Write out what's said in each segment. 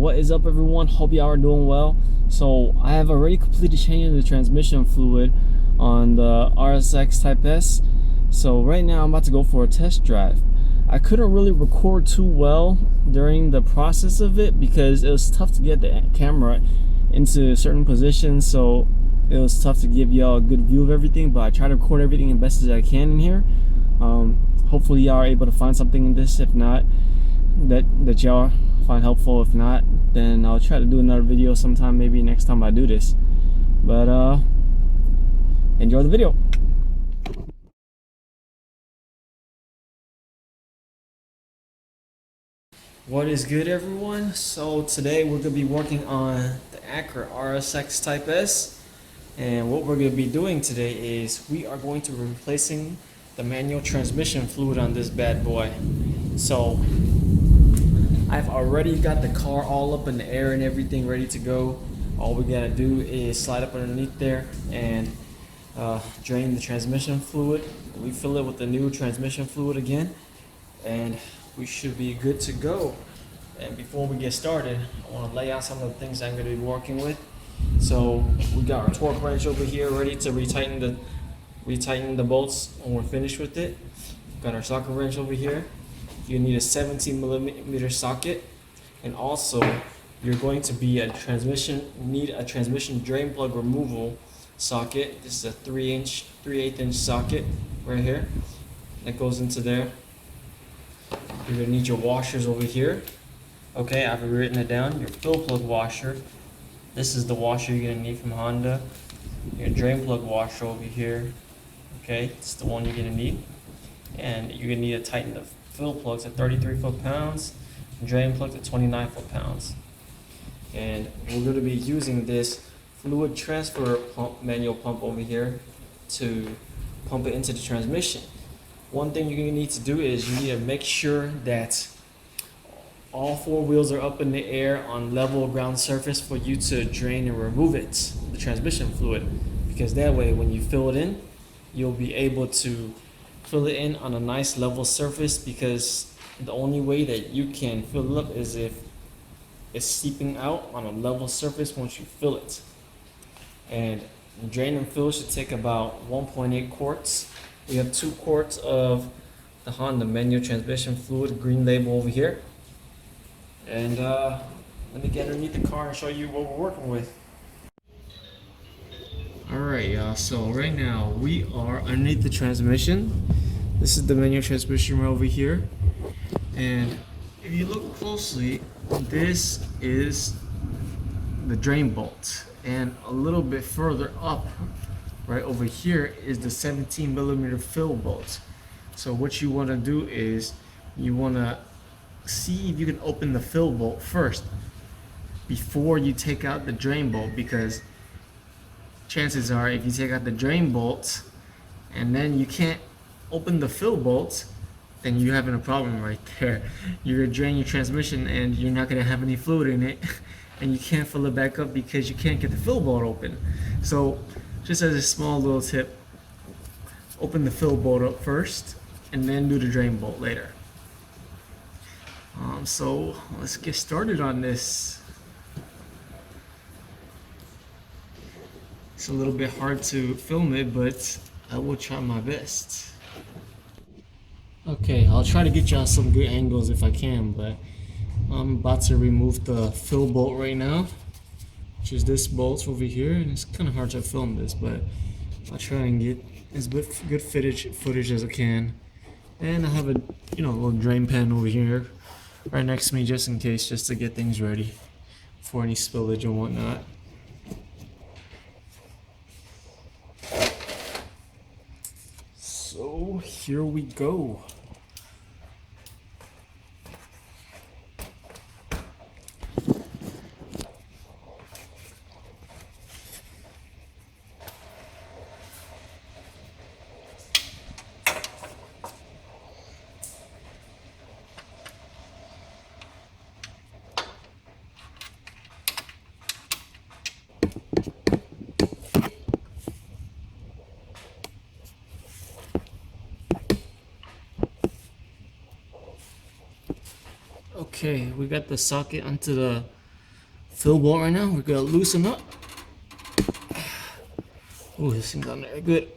What is up, everyone? Hope y'all are doing well. So I have already completed changing the transmission fluid on the RSX Type S. So right now I'm about to go for a test drive. I couldn't really record too well during the process of it because it was tough to get the camera into certain positions, so it was tough to give y'all a good view of everything, but I try to record everything as best as I can in here. Hopefully y'all are able to find something in this. If not, that y'all find helpful. If not, then I'll try to do another video sometime, maybe next time I do this. But enjoy the video. What is good, everyone? So today we're going to be working on the Acura RSX Type S, and what we're going to be doing today is we are going to be replacing the manual transmission fluid on this bad boy. So I've already got the car all up in the air and everything ready to go. All we gotta do is slide up underneath there and drain the transmission fluid. We fill it with the new transmission fluid again, and we should be good to go. And before we get started, I want to lay out some of the things I'm going to be working with. So we got our torque wrench over here ready to retighten the bolts when we're finished with it. Got our socket wrench over here. You need a 17 millimeter socket, and also you're going to be need a transmission drain plug removal socket. This is a 3/8 inch socket right here that goes into there. You're gonna need your washers over here. Okay, I've written it down. Your fill plug washer. This is the washer you're gonna need from Honda. Your drain plug washer over here. Okay, it's the one you're gonna need, and you're gonna need to tighten the fill plugs at 33 foot-pounds, drain plugs at 29 foot-pounds. And we're going to be using this fluid transfer pump, manual pump over here, to pump it into the transmission. One thing you're going to need to do is you need to make sure that all four wheels are up in the air on level ground surface for you to drain and remove it, the transmission fluid, because that way when you fill it in, you'll be able to fill it in on a nice level surface, because the only way that you can fill it up is if it's seeping out on a level surface once you fill it. And drain and fill should take about 1.8 quarts. We have 2 quarts of the Honda manual transmission fluid, green label over here. And let me get underneath the car and show you what we're working with. Alright, y'all, so right now we are underneath the transmission. This is the manual transmission right over here. And if you look closely, this is the drain bolt. And a little bit further up, right over here, is the 17 millimeter fill bolt. So what you want to do is you want to see if you can open the fill bolt first before you take out the drain bolt, because chances are if you take out the drain bolt and then you can't open the fill bolt, then you're having a problem right there. You're gonna drain your transmission and you're not gonna have any fluid in it, and you can't fill it back up because you can't get the fill bolt open. So just as a small little tip, open the fill bolt up first and then do the drain bolt later. So let's get started on this. It's a little bit hard to film it, but I will try my best. Okay, I'll try to get y'all some good angles if I can, but I'm about to remove the fill bolt right now, which is this bolt over here, and it's kind of hard to film this, but I'll try and get as good footage as I can. And I have a little drain pan over here right next to me just in case, just to get things ready for any spillage and whatnot. So here we go. Okay, we got the socket onto the fill bolt right now. We're gonna loosen up. Oh, this thing's on there good.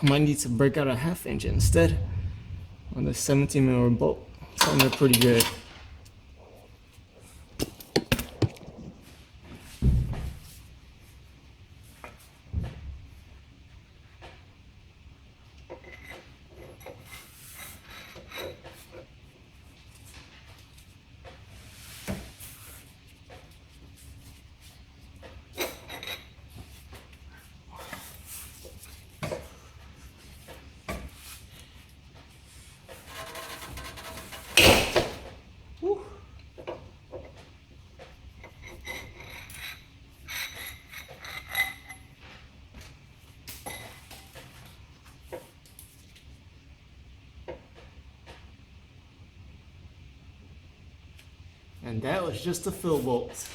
I might need to break out a 1/2 inch instead on the 17mm bolt. It's on there pretty good. And that was just a fill bolt.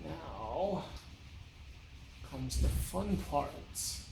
Now comes the fun parts.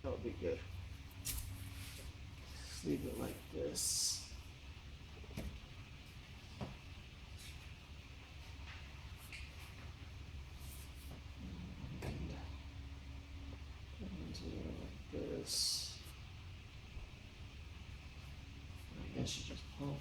That'll be good. Just leave it like this. And like this. That should just pump.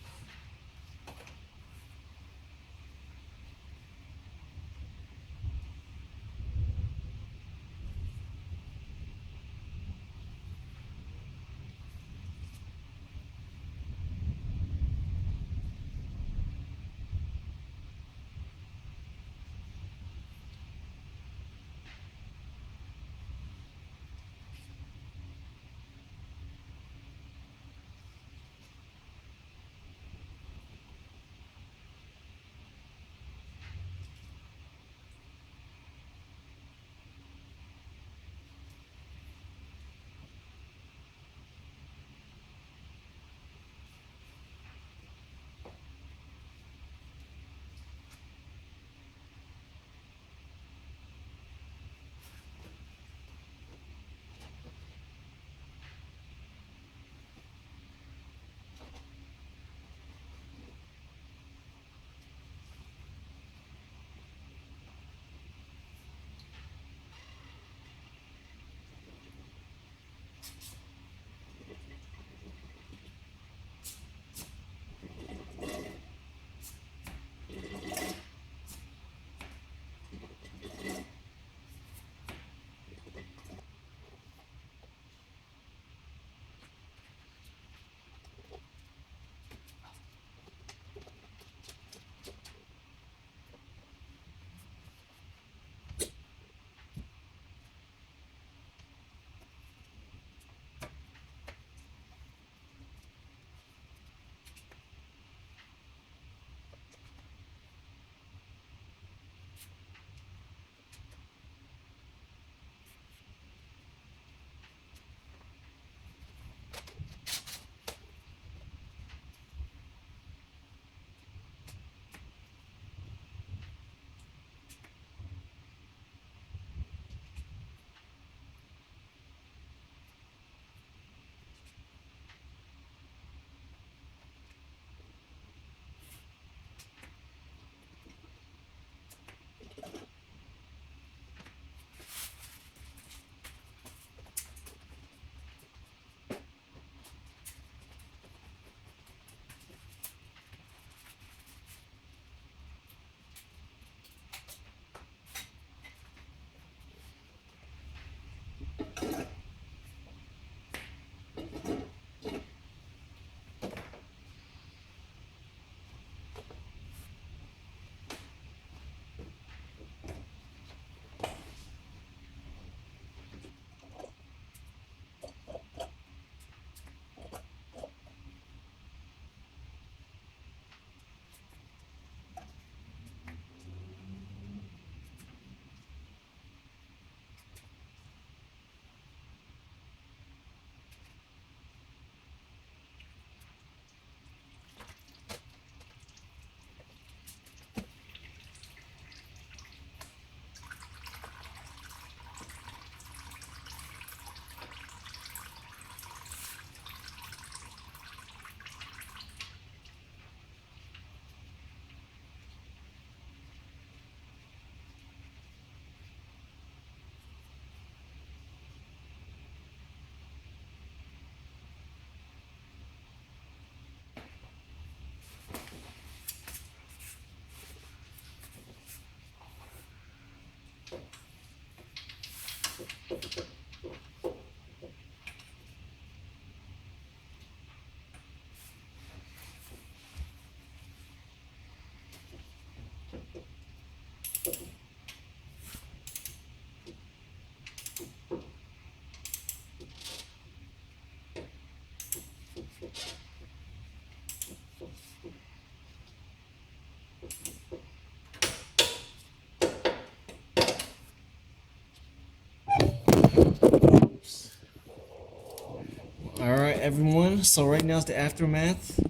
Alright everyone, so right now is the aftermath.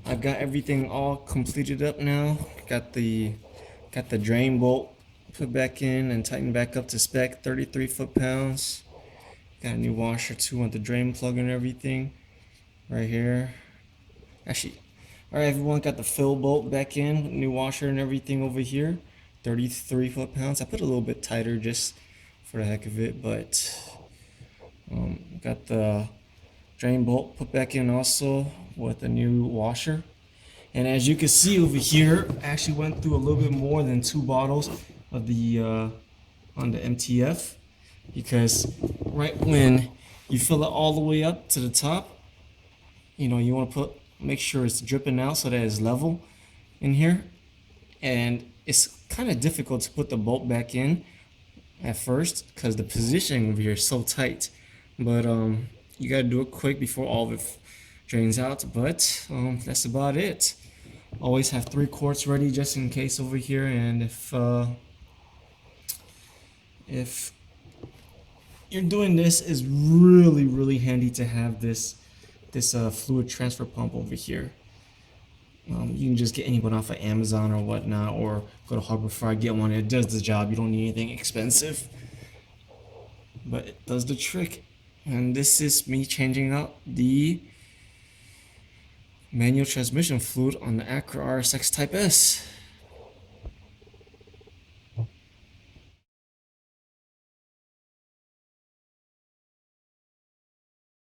I've got everything all completed up now. Got the drain bolt put back in and tightened back up to spec, 33 foot-pounds. Got a new washer too on the drain plug and everything right here. Actually, alright everyone, got the fill bolt back in, new washer and everything over here, 33 foot-pounds. I put a little bit tighter just for the heck of it, but got the drain bolt put back in also with a new washer. And as you can see over here, I actually went through a little bit more than 2 bottles of the on the MTF, because right when you fill it all the way up to the top, you know, you want to make sure it's dripping out so that it's level in here. And it's kind of difficult to put the bolt back in at first because the positioning over here is so tight. But you gotta do it quick before all of it drains out. But that's about it. Always have 3 quarts ready just in case over here. And if you're doing this, is really handy to have this fluid transfer pump over here. You can just get anyone off of Amazon or whatnot, or go to Harbor Freight, get one. It does the job. You don't need anything expensive, but it does the trick. And this is me changing out the manual transmission fluid on the Acura RSX Type S.